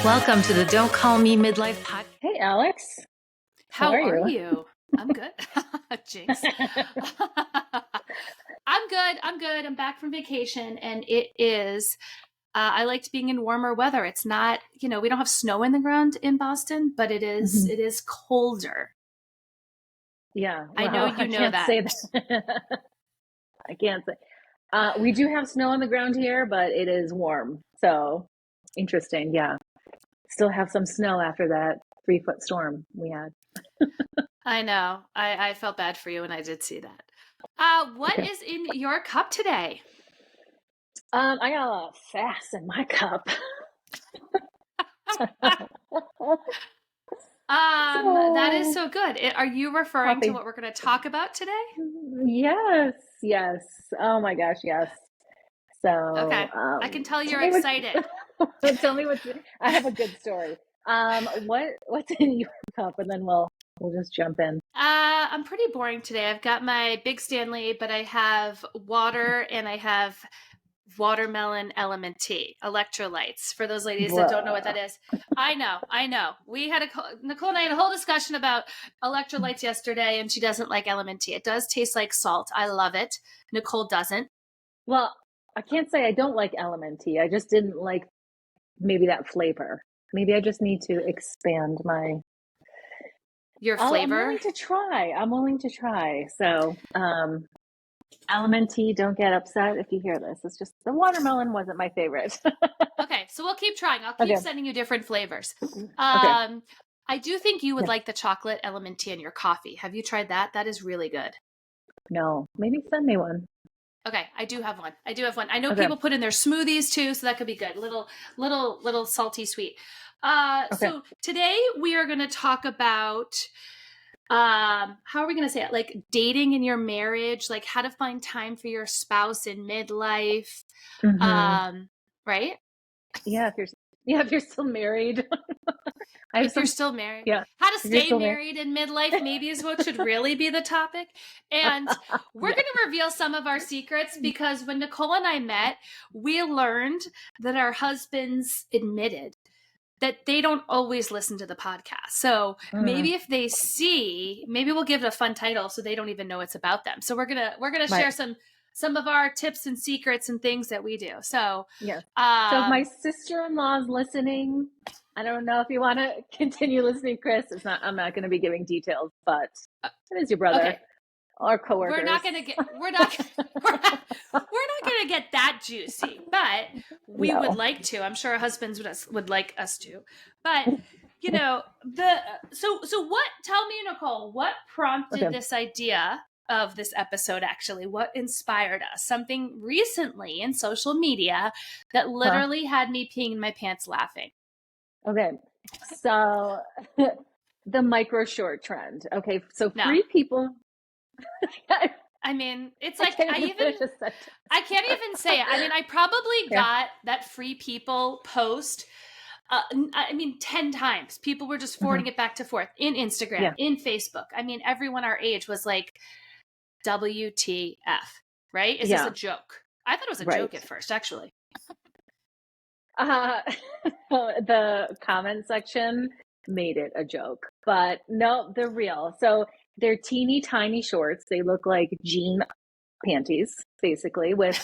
Welcome to the Don't Call Me Midlife podcast. Hey, Alex. How are you? I'm good. Jinx. I'm good. I'm back from vacation, and it is, I liked being in warmer weather. It's not, we don't have snow in the ground in Boston, but it is colder. Yeah. I know you know that. I can't say that. I can't say. We do have snow on the ground here, but it is warm. So interesting. Yeah. Still have some snow after that 3-foot storm we had. I know. I felt bad for you when I did see that. What is in your cup today? I got a sass in my cup. That is so good. Are you referring to what we're going to talk about today? Yes. Oh my gosh, yes. So okay, I can tell you're excited. Tell me I have a good story. What's in your cup, and then we'll just jump in. I'm pretty boring today. I've got my big Stanley, but I have water and I have watermelon element tea, electrolytes, for those ladies that don't know what that is. I know. Nicole and I had a whole discussion about electrolytes yesterday, and she doesn't like element tea. It does taste like salt. I love it. Nicole doesn't. Well, I can't say I don't like element tea. I just didn't like maybe that flavor. Maybe I just need to expand your flavor. I'm willing to try. So, element tea, don't get upset if you hear this. It's just the watermelon wasn't my favorite. Okay, so we'll keep trying. I'll keep sending you different flavors. Okay. I do think you would like the chocolate element tea in your coffee. Have you tried that? That is really good. No, maybe send me one. Okay, I do have one. I know people put in their smoothies too, so that could be good. Little salty sweet. So today we are going to talk about how are we going to say it? Like dating in your marriage, like how to find time for your spouse in midlife. Right? Yeah, if you're still married. If you're still married. Yeah. How to stay married in midlife maybe is what should really be the topic. And we're going to reveal some of our secrets, because when Nicole and I met, we learned that our husbands admitted that they don't always listen to the podcast. So maybe if they see, maybe we'll give it a fun title so they don't even know it's about them. So we're gonna share some of our tips and secrets and things that we do. So yeah. So if my sister-in-law is listening, I don't know if you want to continue listening, Chris. I'm not going to be giving details, but it is your brother or coworkers. We're not going to get that juicy, but we would like to. I'm sure our husbands would like us to. But so what? Tell me, Nicole, what prompted this idea of this episode? Actually, what inspired us? Something recently in social media that literally had me peeing in my pants laughing. Okay, so the micro short trend. Okay, so free people. I mean, it's like I can't even say it. I mean, I probably got that free people post 10 times. People were just forwarding it back to forth in Instagram, in Facebook. I mean, everyone our age was like, WTF, right? Is this a joke? I thought it was a joke at first, actually. The comment section made it a joke, but no, they're real. So they're teeny tiny shorts. They look like jean panties, basically, with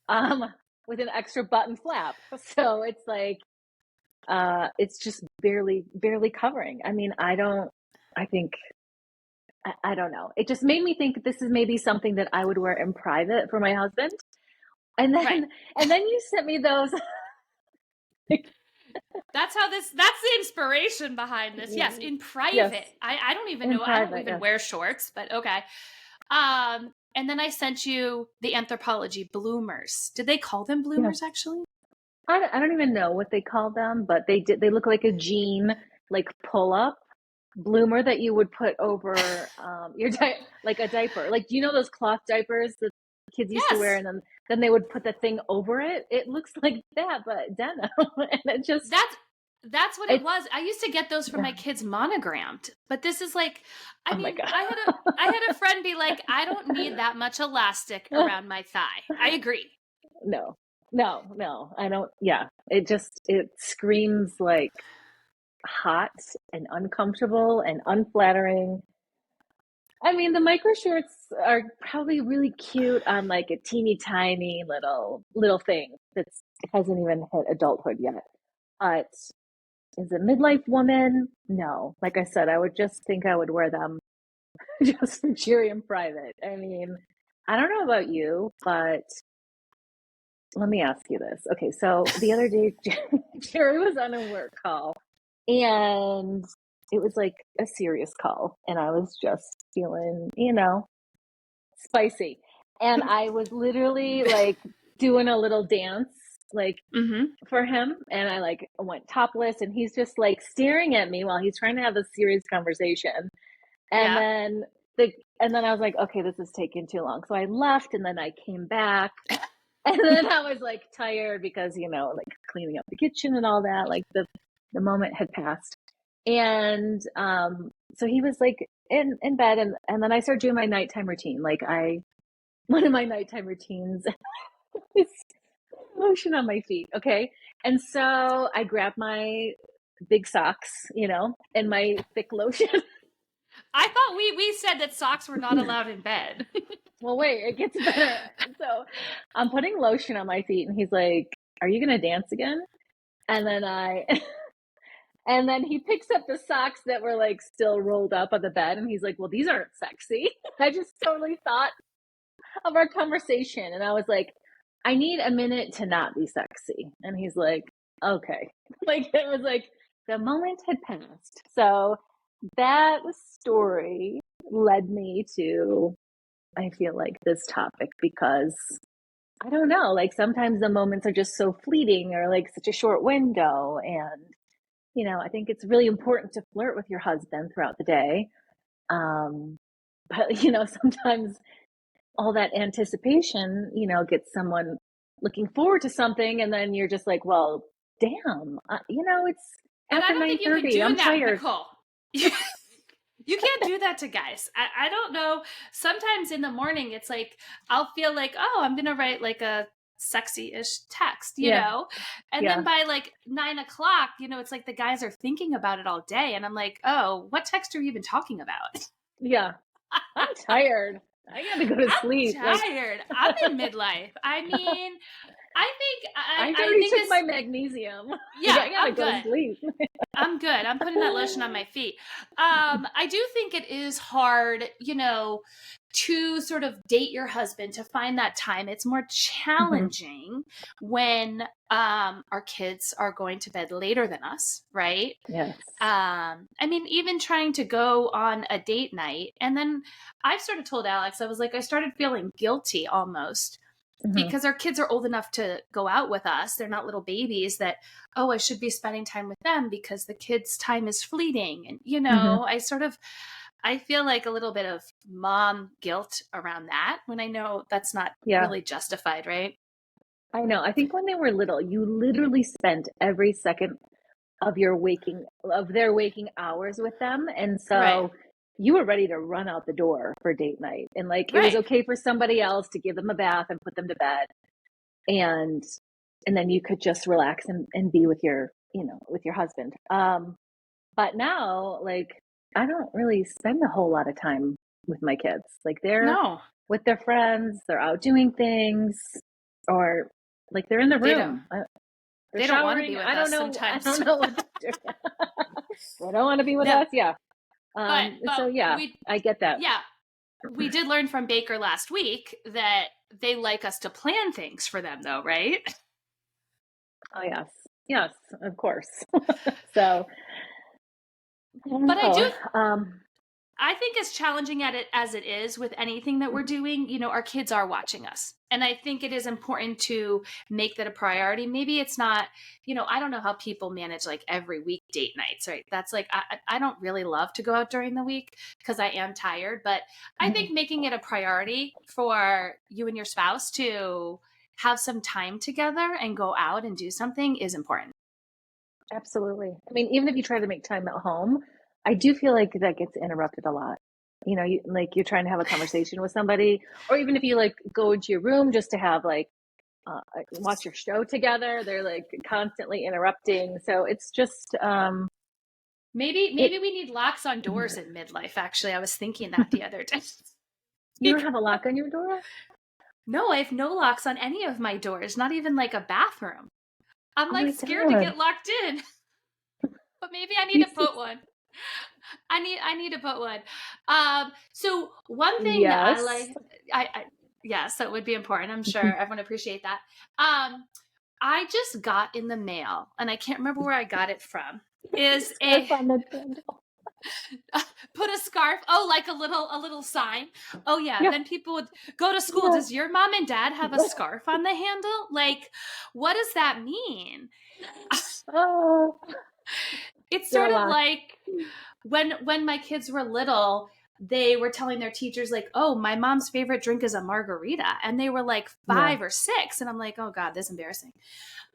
an extra button flap. So it's like it's just barely covering. I mean, I don't know. It just made me think this is maybe something that I would wear in private for my husband. And then you sent me those. That's the inspiration behind this. Yes, in private. Yes. I don't even know. I don't even wear shorts, but okay. And then I sent you the Anthropologie bloomers. Did they call them bloomers actually? I don't even know what they call them, but they look like a jean, like pull up bloomer that you would put over your like a diaper. Like, do you know those cloth diapers that kids used to wear, and then they would put the thing over it? It looks like that, but denim. And it just that's what it was. I used to get those for my kids monogrammed, but this is like, I had a friend be like, I don't need that much elastic around my thigh. I agree. No, No, I don't. Yeah, it screams like hot and uncomfortable and unflattering. I mean, the micro shorts are probably really cute on like a teeny tiny little thing that's hasn't even hit adulthood yet. But as a midlife woman, no. Like I said, I would just think I would wear them just for cheery and private. I mean, I don't know about you, but let me ask you this. Okay, so the other day, Jerry was on a work call and it was like a serious call, and I was just feeling, spicy. And I was literally like doing a little dance, like for him. And I like went topless, and he's just like staring at me while he's trying to have a serious conversation. And Yeah. then and then I was like, okay, this is taking too long. So I left, and then I came back. And then I was like tired because, like cleaning up the kitchen and all that, like the moment had passed. And so he was like in bed, and then I started doing my nighttime routine. Like one of my nighttime routines is lotion on my feet. Okay. And so I grabbed my big socks, and my thick lotion. I thought we said that socks were not allowed in bed. Well, wait, it gets better. So I'm putting lotion on my feet, and he's like, "Are you gonna dance again?" And then and then he picks up the socks that were like still rolled up on the bed, and he's like, "Well, these aren't sexy." I just totally thought of our conversation, and I was like, "I need a minute to not be sexy." And he's like, "Okay." Like it was like the moment had passed. So that story led me to, I feel like, this topic because I don't know, like sometimes the moments are just so fleeting or like such a short window. And, I think it's really important to flirt with your husband throughout the day. But, sometimes all that anticipation, gets someone looking forward to something. And then you're just like, well, damn, it's And I after don't think you can 9:30. do I'm that, tired. Nicole. You can't do that to guys. I don't know. Sometimes in the morning, it's like, I'll feel like, oh, I'm going to write like a sexy-ish text, Yeah. And Yeah. then by like 9 o'clock, it's like the guys are thinking about it all day. And I'm like, oh, what text are you even talking about? Yeah. I'm tired. I got to go to sleep. I'm tired. I'm in midlife. I mean, I I already think took this, my magnesium. yeah, I gotta I'm go to good. sleep. I'm good. I'm putting that lotion on my feet. I do think it is hard, to sort of date your husband to find that time. It's more challenging when our kids are going to bed later than us, right? Yes. I mean, even trying to go on a date night. And then I've sort of told Alex, I was like, I started feeling guilty almost because our kids are old enough to go out with us. They're not little babies that, oh, I should be spending time with them because the kids' time is fleeting. And, I feel like a little bit of mom guilt around that when I know that's not Yeah, really justified, right? I know. I think when they were little, you literally spent every second of their waking hours with them. And Right. so you were ready to run out the door for date night. And like it was Right. okay for somebody else to give them a bath and put them to bed. And then you could just relax and be with your husband. But now, like, I don't really spend a whole lot of time with my kids. Like, they're No, with their friends, they're out doing things, or like they're in the they don't. room. They're They don't want to showering. be with I don't us know. I sometimes. don't know what they're doing. They don't want to be with No, us. Yeah. but So yeah, we I get that. yeah, we did learn from Baker last week that they like us to plan things for them, though, right? Oh yes, yes, of course. So I don't But know. I think as challenging at it as it is with anything that we're doing, our kids are watching us. And I think it is important to make that a priority. Maybe it's not, I don't know how people manage like every week date nights, right? That's like, I don't really love to go out during the week because I am tired. But I think making it a priority for you and your spouse to have some time together and go out and do something is important. Absolutely. I mean, even if you try to make time at home, I do feel like that gets interrupted a lot. Like you're trying to have a conversation with somebody, or even if you like go into your room just to have like watch your show together. They're like constantly interrupting. So it's just Maybe we need locks on doors in midlife. Actually, I was thinking that the other day. You don't have a lock on your door? No, I have no locks on any of my doors, not even like a bathroom. I'm Oh my like scared to God. get locked in. But maybe I need to put one. I need to put one. So one thing that I Yes. like, yes, that would be important. I'm sure everyone would appreciate that. I just got in the mail, and I can't remember where I got it from. Is a Scarf on the candle. put a scarf? Oh, like a little sign. Oh yeah. Yeah. Then people would go to school. Yeah. Does your mom and dad have a scarf on the handle? Like, what does that mean? Oh, It's you're sort a of lock. like when my kids were little, they were telling their teachers like, "Oh, my mom's favorite drink is a margarita," and they were like Yeah. 5 or 6, and I'm like, "Oh God, this is embarrassing."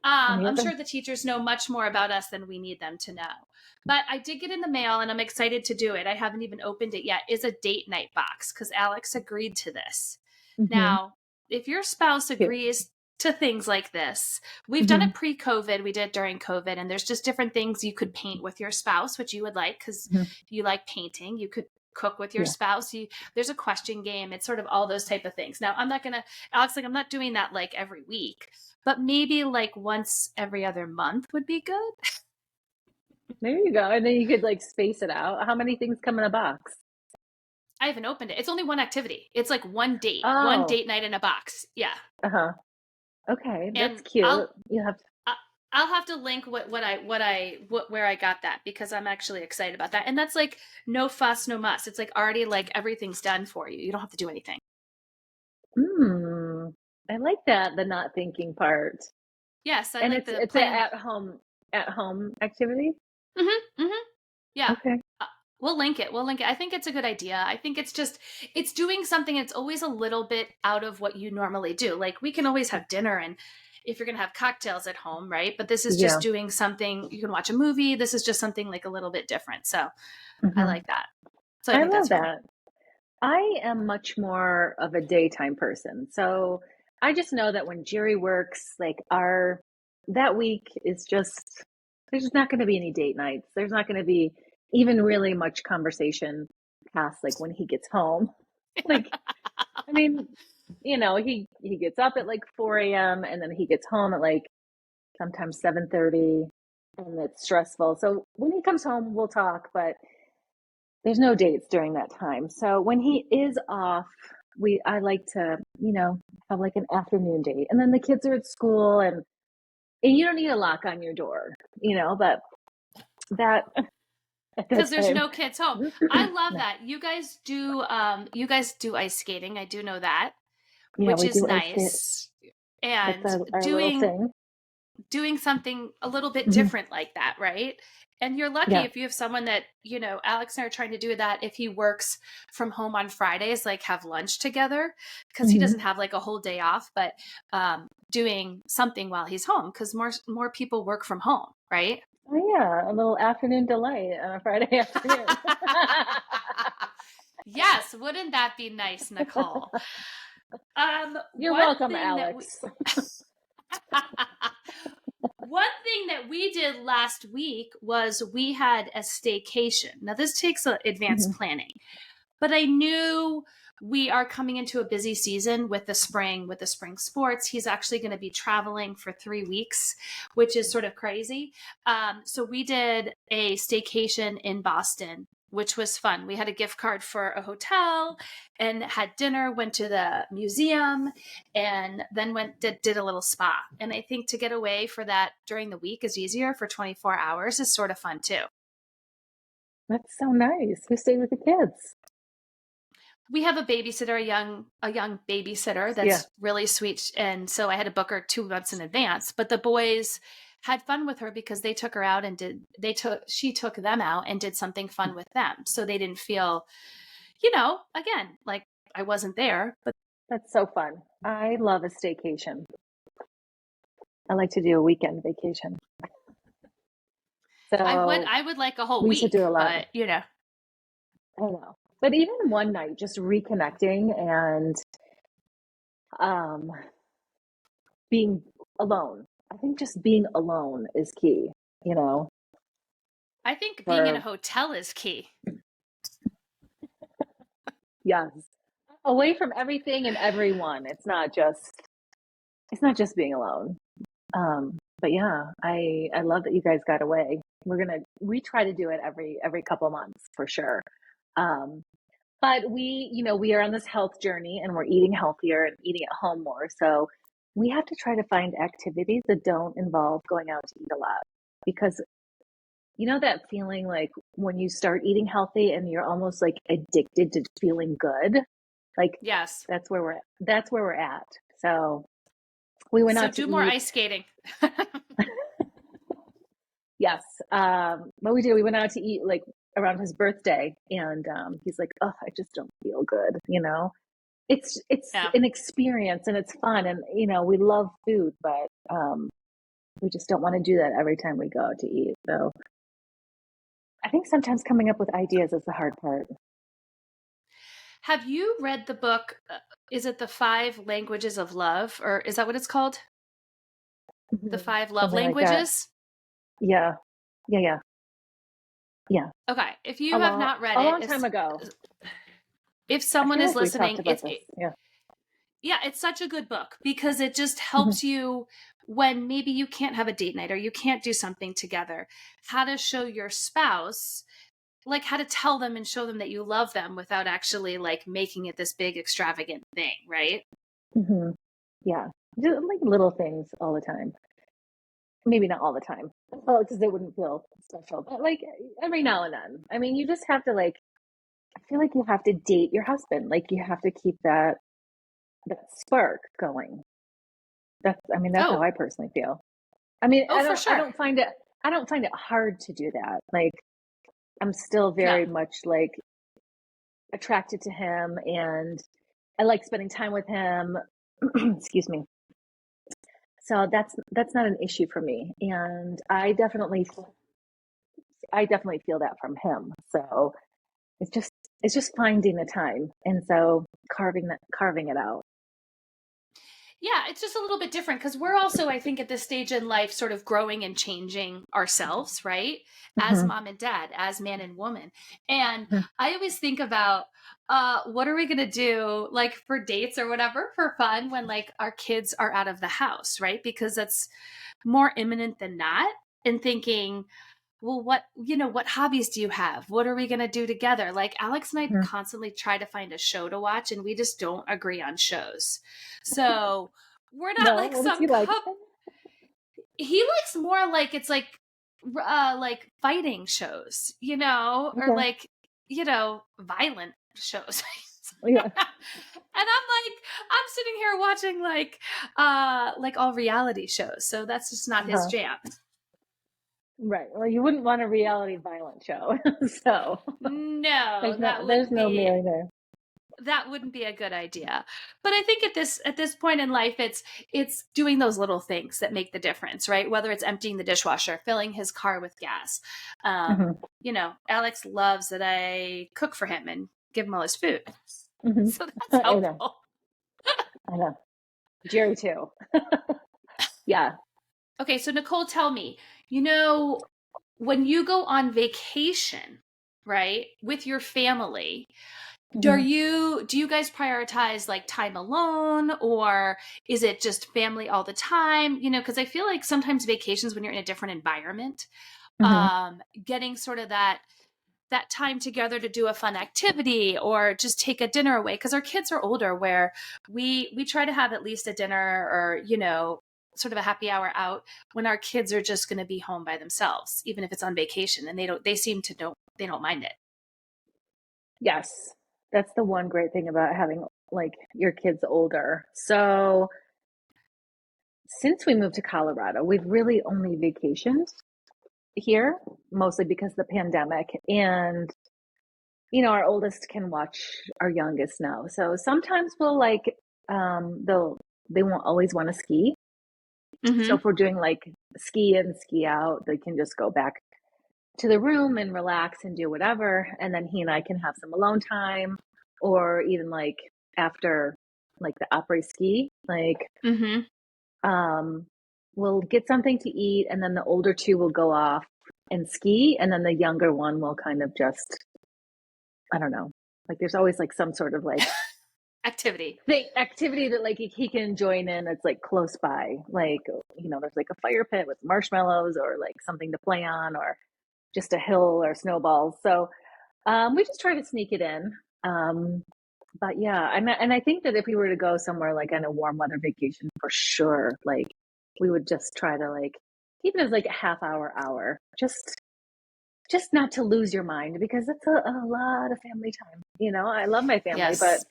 Yeah. I'm sure the teachers know much more about us than we need them to know. But I did get in the mail, and I'm excited to do it. I haven't even opened it yet. Is a date night box because Alex agreed to this. Now, if your spouse Cute. agrees to things like this, we've done it pre-COVID, we did it during COVID, and there's just different things you could paint with your spouse, which you would like because you like painting. You could cook with your spouse. There's a question game. It's sort of all those type of things. Now, Alex, like I'm not doing that like every week, but maybe like once every other month would be good. There you go. And then you could like space it out. How many things come in a box? I haven't opened it. It's only one activity. It's like one date night in a box. Yeah. Uh-huh. Okay, that's And cute. You have I'll have to link where I got that because I'm actually excited about that. And that's like no fuss, no muss. It's like already like everything's done for you. You don't have to do anything. I like that, the not thinking part. Yes, I And like the it's plan. an at home activity. Yeah. Okay. We'll link it. I think it's a good idea. I think it's doing something that's always a little bit out of what you normally do. Like we can always have dinner and if you're going to have cocktails at home, right? But this is just doing something, you can watch a movie. This is just something like a little bit different. So I like that. So I think love that's fun. that. I am much more of a daytime person. So I just know that when Jerry works, like that week is just, there's just not going to be any date nights. There's not going to be even really much conversation past like when he gets home. Like, I mean, he gets up at like 4 a.m. and then he gets home at like sometimes 7:30 and it's stressful. So when he comes home, we'll talk, but there's no dates during that time. So when he is off, I like to, have like an afternoon date. And then the kids are at school and you don't need a lock on your door, but that because there's no kids home. I love No. that. You guys do ice skating. I do know that, Yeah, which we is do nice. And That's our little thing. doing something a little bit different like that, right? And you're lucky if you have someone that, Alex and I are trying to do that if he works from home on Fridays, like have lunch together, because he doesn't have like a whole day off, but doing something while he's home, because more people work from home, right? Oh yeah, a little afternoon delight on a Friday afternoon. Yes, wouldn't that be nice, Nicole? You're welcome, Alex. One thing that we did last week was we had a staycation. Now, this takes advanced planning, but I knew we are coming into a busy season with the spring sports. He's actually going to be traveling for 3 weeks, which is sort of crazy. So we did a staycation in Boston, which was fun. We had a gift card for a hotel and had dinner, went to the museum, and then did a little spa. And I think to get away for that during the week is easier. For 24 hours is sort of fun too. That's so nice. Who stayed with the kids? We have a babysitter, a young babysitter that's really sweet. And so I had to book her 2 months in advance, but the boys had fun with her because they took her out and she took them out and did something fun with them. So they didn't feel, again, like I wasn't there, but that's so fun. I love a staycation. I like to do a weekend vacation. So I would like a whole week, should do a lot. But I know. But even one night, just reconnecting and being alone. I think just being alone is key, you know. I think being in a hotel is key. Yes. Away from everything and everyone. It's not just being alone. But yeah, I love that you guys got away. We try to do it every couple months for sure. But we are on this health journey and we're eating healthier and eating at home more. So we have to try to find activities that don't involve going out to eat a lot, because you know that feeling like when you start eating healthy and you're almost like addicted to feeling good. Like Yes. that's where we're at. So we went out to do more eat. ice skating. Yes. What we did, we went out to eat like around his birthday, and he's like, "Oh, I just don't feel good." You know, it's Yeah. an experience and it's fun, and we love food, but we just don't want to do that every time we go out to eat. So I think sometimes coming up with ideas is the hard part. Have you read the book? Is it The Five Languages of Love, or is that what it's called? The Five Love Something like that. Languages? Yeah. Okay. If you have not read it, a long time ago. If someone is listening, it's it's such a good book because it just helps you when maybe you can't have a date night or you can't do something together, how to show your spouse, like how to tell them and show them that you love them without actually like making it this big extravagant thing, right? Yeah, just like little things all the time. Maybe not all the time, well, because it wouldn't feel special, but like every now and then. I mean, you just have to like. I feel like you have to date your husband. Like you have to keep that spark going. That's how I personally feel. I mean, for sure. I don't find it hard to do that. Like I'm still very much like attracted to him, and I like spending time with him. Excuse me. So that's not an issue for me, and I definitely feel that from him. So it's just finding the time, and so carving it out. Yeah, it's just a little bit different because we're also, I think, at this stage in life, sort of growing and changing ourselves, right? As mom and dad, as man and woman. And I always think about what are we going to do, like for dates or whatever, for fun when like our kids are out of the house, right? Because that's more imminent than not. And thinking, well, what hobbies do you have? What are we going to do together? Like Alex and I constantly try to find a show to watch and we just don't agree on shows. So we're not like what some does he like? He likes more like it's like fighting shows, or like, violent shows. Yeah. And I'm sitting here watching like all reality shows. So that's just not his jam. Right. Well, you wouldn't want a reality violent show. So no, there's no Mary there. That wouldn't be a good idea. But I think at this point in life, it's doing those little things that make the difference, right? Whether it's emptying the dishwasher, filling his car with gas. Alex loves that I cook for him and give him all his food. So that's helpful. I know. Jerry too. Yeah. Okay, so Nicole, tell me, when you go on vacation, right, with your family, do you guys prioritize like time alone, or is it just family all the time? Because I feel like sometimes vacations, when you're in a different environment, getting sort of that time together to do a fun activity or just take a dinner away, because our kids are older, where we try to have at least a dinner or sort of a happy hour out when our kids are just going to be home by themselves, even if it's on vacation, and they don't mind it. Yes. That's the one great thing about having like your kids older. So since we moved to Colorado, we've really only vacationed here, mostly because of the pandemic. And, our oldest can watch our youngest now. So sometimes we'll like, they won't always want to ski. So if we're doing like ski in, ski out, they can just go back to the room and relax and do whatever. And then he and I can have some alone time, or even like after like the après ski, like we'll get something to eat, and then the older two will go off and ski, and then the younger one will kind of just, I don't know, like there's always like some sort of like activity that like he can join in. It's like close by, like, you know, there's like a fire pit with marshmallows or like something to play on, or just a hill or snowballs. So we just try to sneak it in. But yeah, and I think that if we were to go somewhere like on a warm weather vacation, for sure, like we would just try to like, even as like a hour, just not to lose your mind, because it's a lot of family time. You know, I love my family, but yes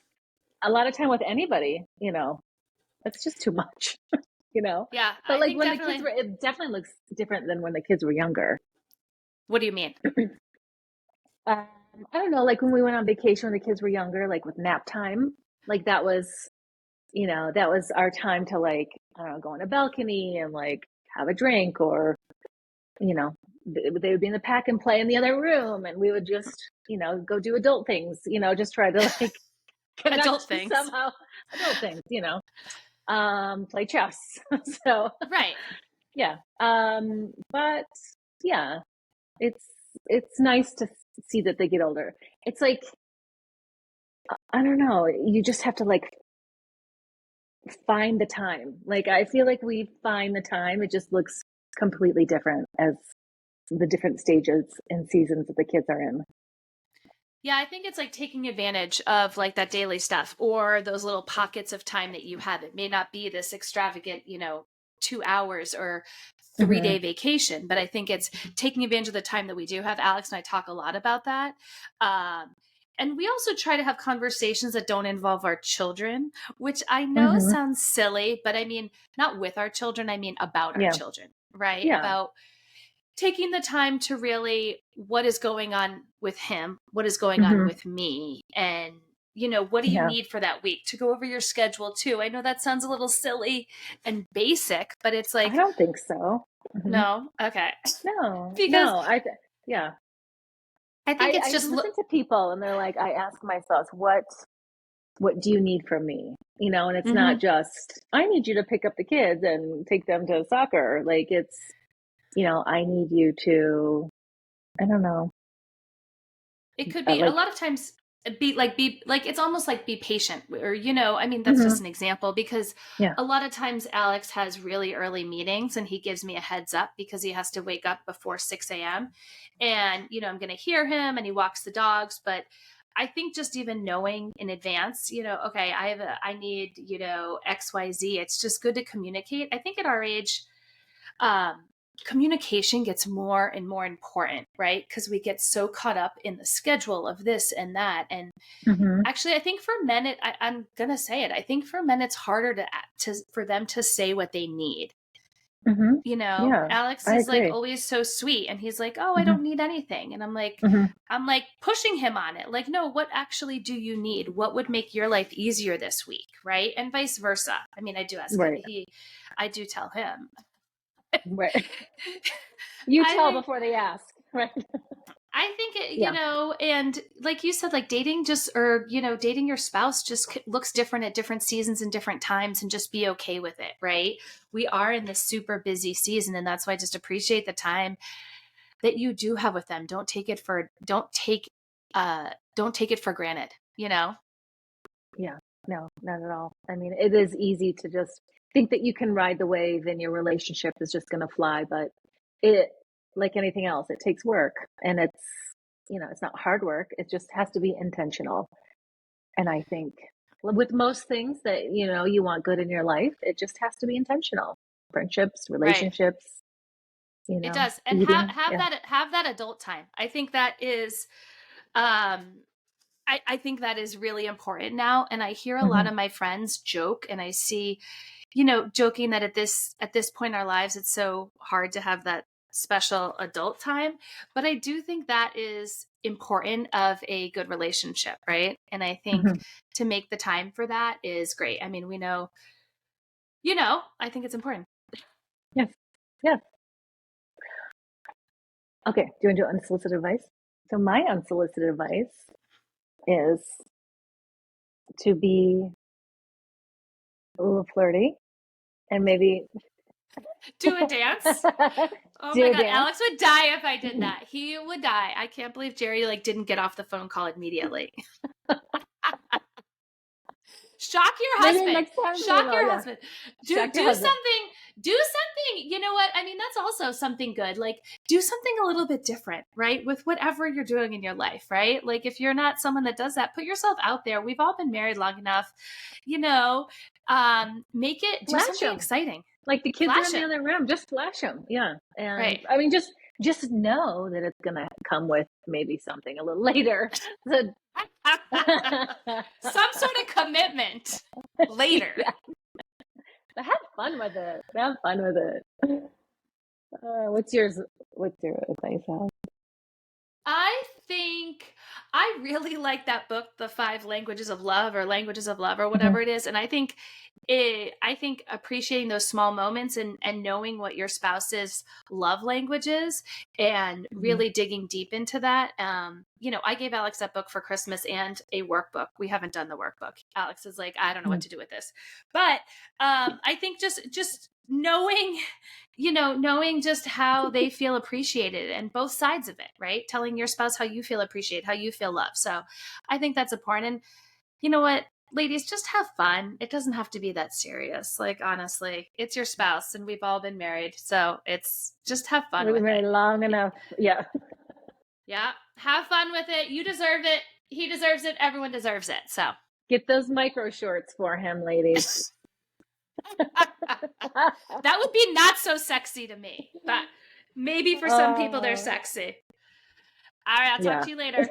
a lot of time with anybody, you know, it's just too much, you know. yeah But I like think when the definitely kids were, it definitely looks different than when the kids were younger. what do you mean Um, I don't know, like when we went on vacation when the kids were younger, like with nap time, like that was, you know, that was our time to like, I don't know, go on a balcony and like have a drink, or, you know, they would be in the pack and play in the other room, and we would just, you know, go do adult things, you know, just try to like adult connect things somehow. Adult things, you know, play chess. So right yeah. But yeah, it's it's nice to see that they get older. It's like, I don't know, you just have to like find the time. Like I feel like we find the time. It just looks completely different as the different stages and seasons that the kids are in. Yeah, I think it's like taking advantage of like that daily stuff or those little pockets of time that you have. It may not be this extravagant, 2 hours or 3 day Mm-hmm. vacation, but I think it's taking advantage of the time that we do have. Alex and I talk a lot about that. And we also try to have conversations that don't involve our children, which I know Mm-hmm. sounds silly, but I mean, not with our children, I mean about our Yeah. children, right? Yeah. About taking the time to really what is going on with him, what is going on Mm-hmm. with me, and what do you Yeah. need for that week to go over your schedule too. I know that sounds a little silly and basic, but it's I like, don't think so. Mm-hmm. no, okay. No, Because no. Yeah. I think it's I just listen to people and they're like, I ask myself, what do you need from me? You know, and it's not Mhm. just, I need you to pick up the kids and take them to soccer. Like it's, you know, I need you to, I don't know, It could be a like, lot of times be like it's almost like be patient, or I mean, that's mm-hmm. just an example, because Yeah. a lot of times Alex has really early meetings and he gives me a heads up because he has to wake up before 6 a.m. and I'm going to hear him and he walks the dogs. But I think just even knowing in advance, okay, I need XYZ. It's just good to communicate. I think at our age, um, communication gets more and more important, right? Because we get so caught up in the schedule of this and that. And Mm-hmm. actually, I think for men, I'm gonna say it. I think for men, it's harder for them to say what they need. Mm-hmm. Yeah, Alex I is like agree. always so sweet, and he's like, "Oh, I Mm-hmm. don't need anything," and Mm-hmm. I'm like pushing him on it. Like, no, what actually do you need? What would make your life easier this week, right? And vice versa. I mean, I do ask him. Right. I do tell him. Right. You I tell think before they ask, right? I think Yeah. and like you said, like dating dating your spouse just looks different at different seasons and different times, and just be okay with it, right? We are in this super busy season, and that's why I just appreciate the time that you do have with them. Don't take it for granted, Yeah. No, not at all. I mean, it is easy to just think that you can ride the wave and your relationship is just going to fly, but it, like anything else, it takes work, and it's, you know, it's not hard work. It just has to be intentional. And I think with most things that, you know, you want good in your life, it just has to be intentional. Friendships, Right. relationships, you It know, does. And eating. Yeah. have that adult time. I think that is um I think that is really important now. And I hear a lot Hmm. of my friends joke, and I see, joking that at this point in our lives, it's so hard to have that special adult time. But I do think that is important of a good relationship, right? And I think Hmm. to make the time for that is great. I mean, we know, I think it's important. Yes. Yes. Okay. Do you want to do unsolicited advice? So my unsolicited advice is to be a little flirty And maybe Do a dance. Oh do my a God, dance. Alex would die if I did that. He would die. I can't believe Jerry didn't get off the phone call immediately. Shock your Maybe husband. next time, Shock your yeah. husband. Shock Do your husband. something. Do something. You know what? I mean, that's also something good. Like, do something a little bit different, right? With whatever you're doing in your life, right? Like, if you're not someone that does that, put yourself out there. We've all been married long enough, make it, do Flash something 'em. exciting. Like the kids Flash are in the it. other room, just flash them. Yeah. And Right. I mean, just know that it's going to come with maybe something a little later. So, Some sort of commitment later. yeah. But have fun with it. Have fun with it. What's yours? What's your advice, Alex? I think I really like that book, The Five Languages of Love or Languages of Love or whatever it is. And I think appreciating those small moments and knowing what your spouse's love language is and really digging deep into that. I gave Alex that book for Christmas and a workbook. We haven't done the workbook. Alex is like, I don't know what to do with this. But I think just knowing just how they feel appreciated and both sides of it, right? Telling your spouse how you feel appreciated, how you feel loved. So I think that's important. And you know what, ladies, just have fun. It doesn't have to be that serious. Like, honestly, it's your spouse and we've all been married. So it's just have fun We've with been married it. long enough. Yeah. Yeah. Have fun with it. You deserve it. He deserves it. Everyone deserves it. So Get those micro shorts for him, ladies. that would be not so sexy to me, but maybe for some people they're sexy. All right, I'll talk to you later.